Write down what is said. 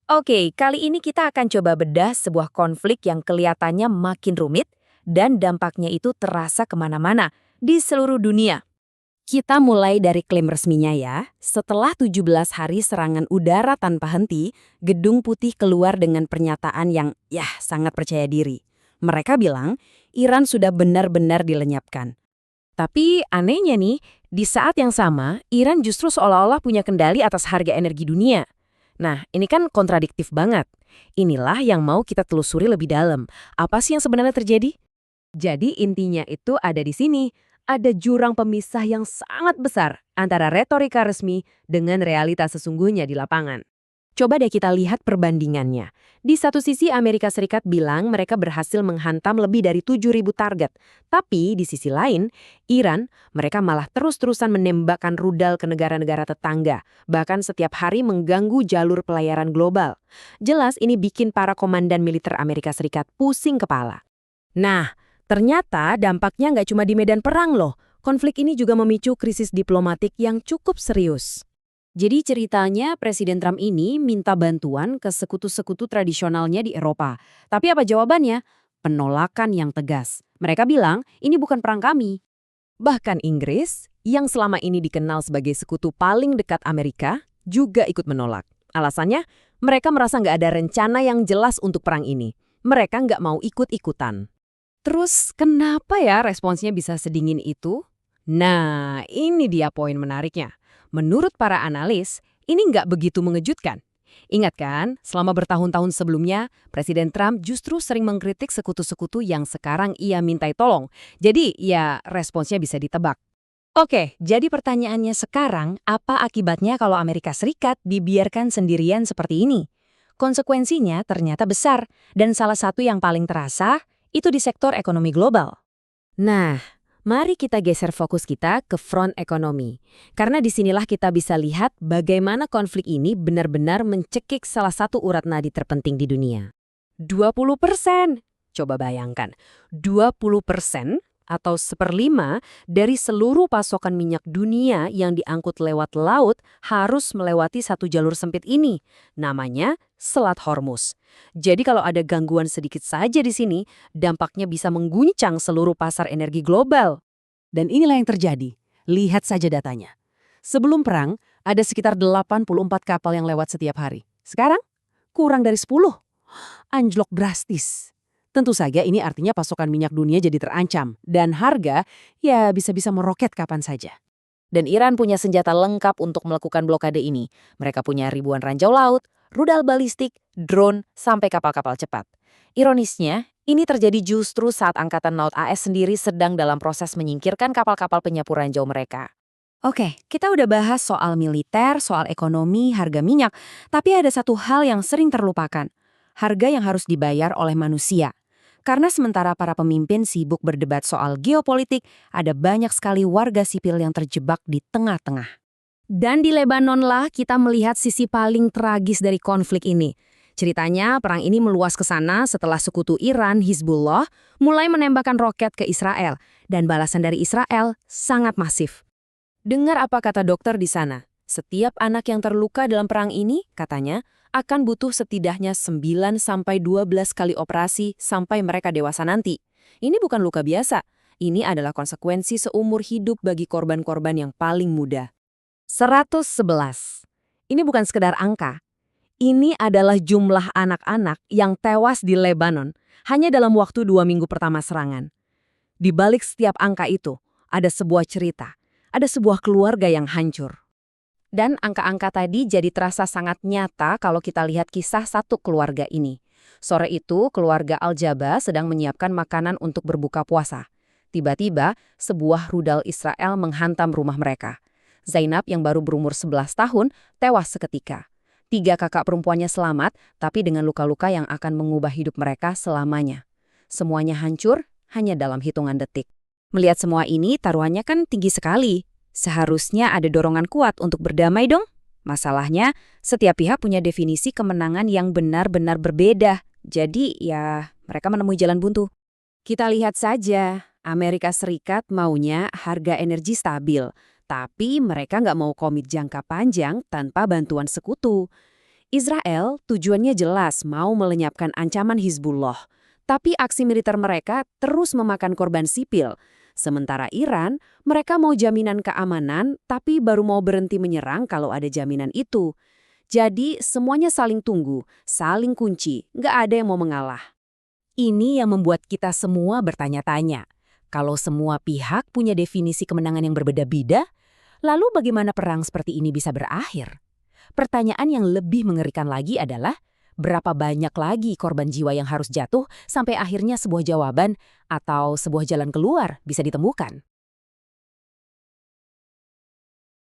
Oke, kali ini kita akan coba bedah sebuah konflik yang kelihatannya makin rumit dan dampaknya itu terasa kemana-mana di seluruh dunia. Kita mulai dari klaim resminya ya. Setelah 17 hari serangan udara tanpa henti, Gedung Putih keluar dengan pernyataan yang sangat percaya diri. Mereka bilang Iran sudah benar-benar dilenyapkan. Tapi anehnya nih, di saat yang sama, Iran justru seolah-olah punya kendali atas harga energi dunia. Nah, ini kan kontradiktif banget. Inilah yang mau kita telusuri lebih dalam. Apa sih yang sebenarnya terjadi? Jadi intinya itu ada di sini. Ada jurang pemisah yang sangat besar antara retorika resmi dengan realitas sesungguhnya di lapangan. Coba deh kita lihat perbandingannya. Di satu sisi Amerika Serikat bilang mereka berhasil menghantam lebih dari 7.000 target. Tapi di sisi lain, Iran, mereka malah terus-terusan menembakkan rudal ke negara-negara tetangga. Bahkan setiap hari mengganggu jalur pelayaran global. Jelas ini bikin para komandan militer Amerika Serikat pusing kepala. Nah, ternyata dampaknya nggak cuma di medan perang loh. Konflik ini juga memicu krisis diplomatik yang cukup serius. Jadi ceritanya Presiden Trump ini minta bantuan ke sekutu-sekutu tradisionalnya di Eropa. Tapi apa jawabannya? Penolakan yang tegas. Mereka bilang, ini bukan perang kami. Bahkan Inggris, yang selama ini dikenal sebagai sekutu paling dekat Amerika, juga ikut menolak. Alasannya, mereka merasa nggak ada rencana yang jelas untuk perang ini. Mereka nggak mau ikut-ikutan. Terus kenapa ya responsnya bisa sedingin itu? Nah, ini dia poin menariknya. Menurut para analis, ini nggak begitu mengejutkan. Ingat kan, selama bertahun-tahun sebelumnya, Presiden Trump justru sering mengkritik sekutu-sekutu yang sekarang ia mintai tolong. Jadi, ya responsnya bisa ditebak. Oke, jadi pertanyaannya sekarang, apa akibatnya kalau Amerika Serikat dibiarkan sendirian seperti ini? Konsekuensinya ternyata besar, dan salah satu yang paling terasa, itu di sektor ekonomi global. Nah, mari kita geser fokus kita ke front ekonomi. Karena disinilah kita bisa lihat bagaimana konflik ini benar-benar mencekik salah satu urat nadi terpenting di dunia. 20%! Coba bayangkan, 20% atau 1/5 dari seluruh pasokan minyak dunia yang diangkut lewat laut harus melewati satu jalur sempit ini. Namanya Selat Hormuz. Jadi kalau ada gangguan sedikit saja di sini, dampaknya bisa mengguncang seluruh pasar energi global. Dan inilah yang terjadi. Lihat saja datanya. Sebelum perang, ada sekitar 84 kapal yang lewat setiap hari. Sekarang, kurang dari 10. Anjlok drastis. Tentu saja ini artinya pasokan minyak dunia jadi terancam. Dan harga, ya bisa-bisa meroket kapan saja. Dan Iran punya senjata lengkap untuk melakukan blokade ini. Mereka punya ribuan ranjau laut, rudal balistik, drone, sampai kapal-kapal cepat. Ironisnya, ini terjadi justru saat Angkatan Laut AS sendiri sedang dalam proses menyingkirkan kapal-kapal penyapu ranjau mereka. Oke, kita udah bahas soal militer, soal ekonomi, harga minyak. Tapi ada satu hal yang sering terlupakan. Harga yang harus dibayar oleh manusia. Karena sementara para pemimpin sibuk berdebat soal geopolitik, ada banyak sekali warga sipil yang terjebak di tengah-tengah. Dan di Lebanonlah kita melihat sisi paling tragis dari konflik ini. Ceritanya, perang ini meluas ke sana setelah sekutu Iran, Hizbullah, mulai menembakkan roket ke Israel. Dan balasan dari Israel sangat masif. Dengar apa kata dokter di sana. Setiap anak yang terluka dalam perang ini, katanya, akan butuh setidaknya 9-12 kali operasi sampai mereka dewasa nanti. Ini bukan luka biasa. Ini adalah konsekuensi seumur hidup bagi korban-korban yang paling muda. 111. Ini bukan sekedar angka. Ini adalah jumlah anak-anak yang tewas di Lebanon hanya dalam waktu 2 minggu pertama serangan. Di balik setiap angka itu, ada sebuah cerita, ada sebuah keluarga yang hancur. Dan angka-angka tadi jadi terasa sangat nyata kalau kita lihat kisah satu keluarga ini. Sore itu, keluarga Al-Jaba sedang menyiapkan makanan untuk berbuka puasa. Tiba-tiba, sebuah rudal Israel menghantam rumah mereka. Zainab yang baru berumur 11 tahun tewas seketika. 3 kakak perempuannya selamat, tapi dengan luka-luka yang akan mengubah hidup mereka selamanya. Semuanya hancur hanya dalam hitungan detik. Melihat semua ini, taruhannya kan tinggi sekali. Seharusnya ada dorongan kuat untuk berdamai dong. Masalahnya, setiap pihak punya definisi kemenangan yang benar-benar berbeda. Jadi, ya, mereka menemui jalan buntu. Kita lihat saja, Amerika Serikat maunya harga energi stabil. Tapi mereka nggak mau komit jangka panjang tanpa bantuan sekutu. Israel tujuannya jelas mau melenyapkan ancaman Hizbullah, tapi aksi militer mereka terus memakan korban sipil. Sementara Iran, mereka mau jaminan keamanan, tapi baru mau berhenti menyerang kalau ada jaminan itu. Jadi semuanya saling tunggu, saling kunci, nggak ada yang mau mengalah. Ini yang membuat kita semua bertanya-tanya. Kalau semua pihak punya definisi kemenangan yang berbeda-beda, lalu bagaimana perang seperti ini bisa berakhir? Pertanyaan yang lebih mengerikan lagi adalah, berapa banyak lagi korban jiwa yang harus jatuh sampai akhirnya sebuah jawaban atau sebuah jalan keluar bisa ditemukan?